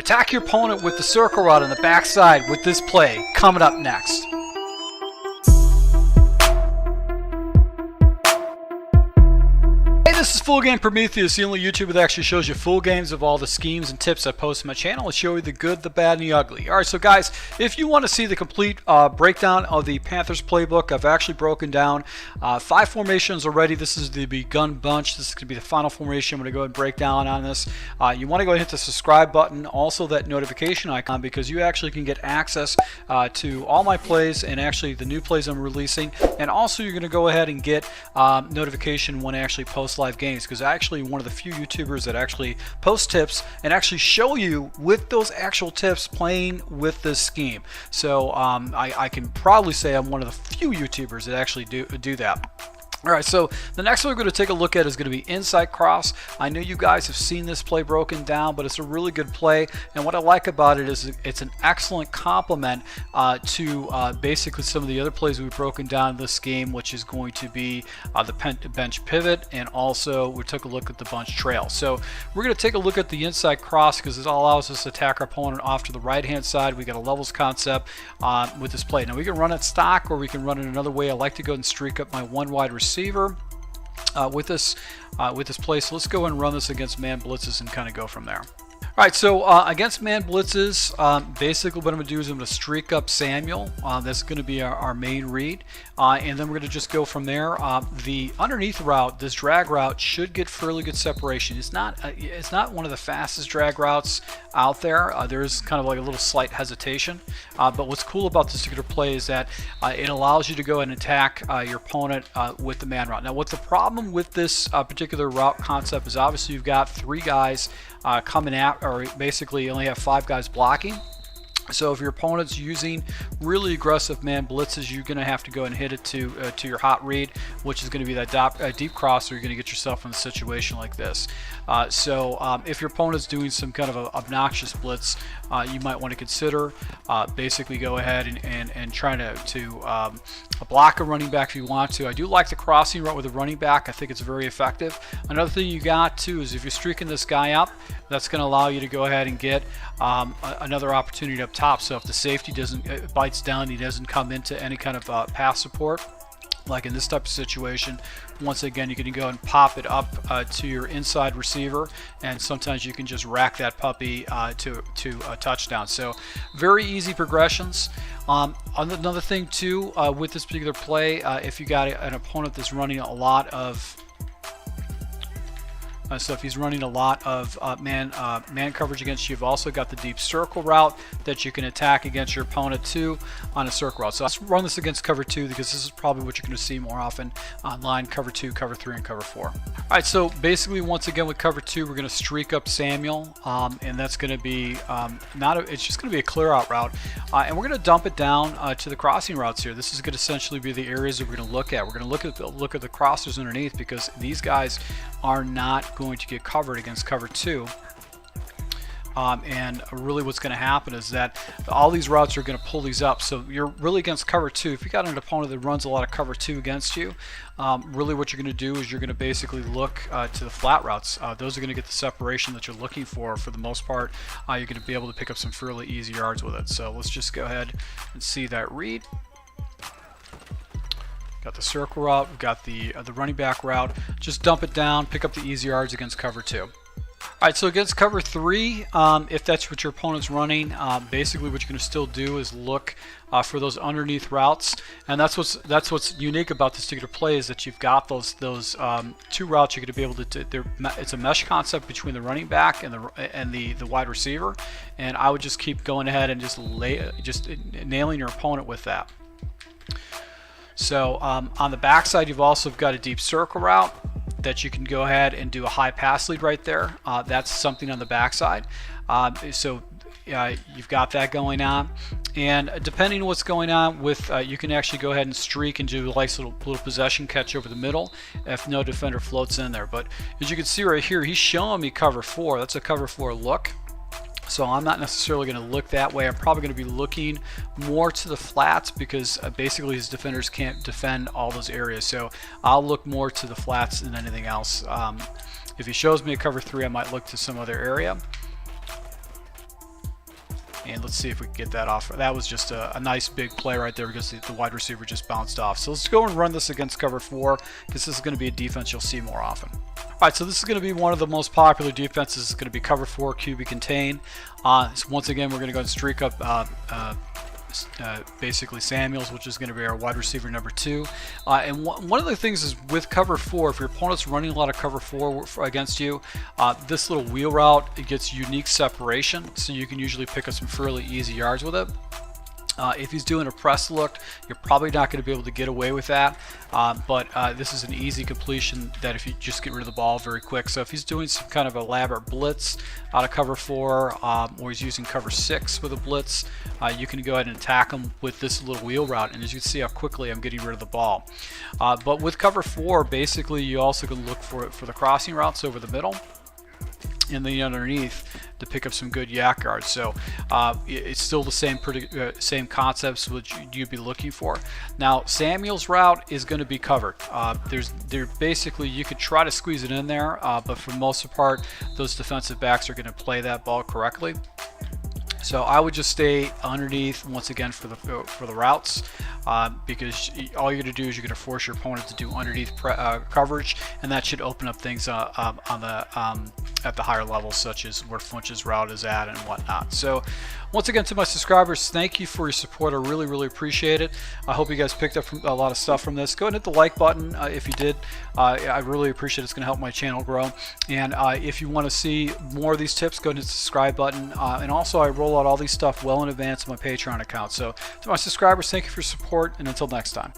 Attack your opponent with the circle route on the backside with this play coming up next. This is Full Game Prometheus, the only YouTuber that actually shows you full games of all the schemes and tips I post on my channel. I show you the good, the bad, and the ugly. Alright, so guys, if you want to see the complete breakdown of the Panthers playbook, I've actually broken down 5 formations already. This is the begun bunch. This is going to be the final formation. I'm going to go ahead and break down on this. You want to go ahead and hit the subscribe button, also that notification icon, because you actually can get access to all my plays and actually the new plays I'm releasing. And also you're going to go ahead and get notification when I actually post live games, because I'm actually one of the few YouTubers that actually post tips and actually show you with those actual tips playing with this scheme. So I can probably say I'm one of the few YouTubers that actually do that. Alright, so the next one we're going to take a look at is going to be inside cross. I know you guys have seen this play broken down, but it's a really good play, and what I like about it is it's an excellent complement to basically some of the other plays we've broken down in this game, which is going to be the bench pivot, and also we took a look at the bunch trail. So we're going to take a look at the inside cross because it allows us to attack our opponent off to the right hand side. We got a levels concept with this play. Now we can run it stock, or we can run it another way. I like to go and streak up my one wide receiver with this play. So let's go and run this against man blitzes and kind of go from there. Alright, so against man blitzes, basically what I'm going to do is I'm going to streak up Samuel. That's going to be our main read. And then we're going to just go from there. The underneath route, this drag route, should get fairly good separation. It's not one of the fastest drag routes out there. There's kind of like a little slight hesitation. But what's cool about this particular play is that it allows you to go and attack your opponent with the man route. Now, what's the problem with this particular route concept is obviously you've got 3 guys coming at, or basically you only have 5 guys blocking. So if your opponent's using really aggressive man blitzes, you're going to have to go and hit it to your hot read, which is going to be that deep cross, or you're going to get yourself in a situation like this. So if your opponent's doing some kind of an obnoxious blitz, you might want to consider basically go ahead and try to block a running back if you want to. I do like the crossing route with a running back. I think it's very effective. Another thing you got too is if you're streaking this guy up, that's going to allow you to go ahead and get another opportunity up top. So if the safety bites down, he doesn't come into any kind of pass support, like in this type of situation, once again you can go and pop it up to your inside receiver, and sometimes you can just rack that puppy to a touchdown. So very easy progressions. Another thing too with this particular play, if you got an opponent that's running a lot of so if he's running a lot of man coverage against you, you've also got the deep circle route that you can attack against your opponent too on a circle route. So let's run this against cover 2 because this is probably what you're going to see more often online: cover 2, cover 3, and cover 4. All right, so basically once again with cover 2, we're going to streak up Samuel, and that's going to be it's just going to be a clear out route, and we're going to dump it down to the crossing routes here. This is going to essentially be the areas that we're going to look at. We're going to look at the crossers underneath, because these guys are not going to get covered against cover 2. And really what's going to happen is that all these routes are going to pull these up. So you're really against cover 2. If you got an opponent that runs a lot of cover 2 against you, really what you're going to do is you're going to basically look to the flat routes. Those are going to get the separation that you're looking for the most part. You're going to be able to pick up some fairly easy yards with it. So let's just go ahead and see that read. Got the circle route, we've got the running back route. Just dump it down, pick up the easy yards against cover 2. Alright, so against cover 3, if that's what your opponent's running, basically what you're going to still do is look for those underneath routes, and that's what's unique about this particular play is that you've got those 2 routes you're going to be able to. It's a mesh concept between the running back and the wide receiver, and I would just keep going ahead and just nailing your opponent with that. So on the backside, you've also got a deep circle route that you can go ahead and do a high pass lead right there. That's something on the backside. So you've got that going on. And depending on what's going on with, you can actually go ahead and streak and do a nice little possession catch over the middle if no defender floats in there. But as you can see right here, he's showing me cover 4. That's a cover 4 look. So I'm not necessarily going to look that way. I'm probably going to be looking more to the flats because basically his defenders can't defend all those areas. So I'll look more to the flats than anything else. If he shows me a cover 3, I might look to some other area. And let's see if we can get that off. That was just a nice big play right there because the wide receiver just bounced off. So let's go and run this against cover 4 because this is going to be a defense you'll see more often. All right, so this is going to be one of the most popular defenses. It's going to be cover 4 QB contain. So once again, we're going to go and streak up basically Samuels, which is going to be our wide receiver number 2. And one of the things is with cover 4, if your opponent's running a lot of cover 4 against you, this little wheel route, it gets unique separation, so you can usually pick up some fairly easy yards with it. If he's doing a press look, you're probably not going to be able to get away with that, but this is an easy completion that if you just get rid of the ball very quick. So if he's doing some kind of elaborate blitz out of cover 4, or he's using cover 6 with a blitz, you can go ahead and attack him with this little wheel route, and as you can see how quickly I'm getting rid of the ball. But with cover 4, basically you also can look for the crossing routes over the middle and then underneath to pick up some good yak yards. So it's still the same concepts which you'd be looking for. Now Samuel's route is going to be covered. There basically you could try to squeeze it in there, but for the most part those defensive backs are going to play that ball correctly. So I would just stay underneath once again for the routes, because all you're going to do is you're going to force your opponent to do underneath coverage, and that should open up things at the higher levels, such as where Funch's route is at and whatnot. So once again, to my subscribers, thank you for your support. I really appreciate it. I hope you guys picked up a lot of stuff from this. Go ahead and hit the like button if you did. I really appreciate it. It's going to help my channel grow. And if you want to see more of these tips, go ahead and hit the subscribe button. And also I roll out all these stuff well in advance of my Patreon account. So to my subscribers, thank you for your support, and until next time.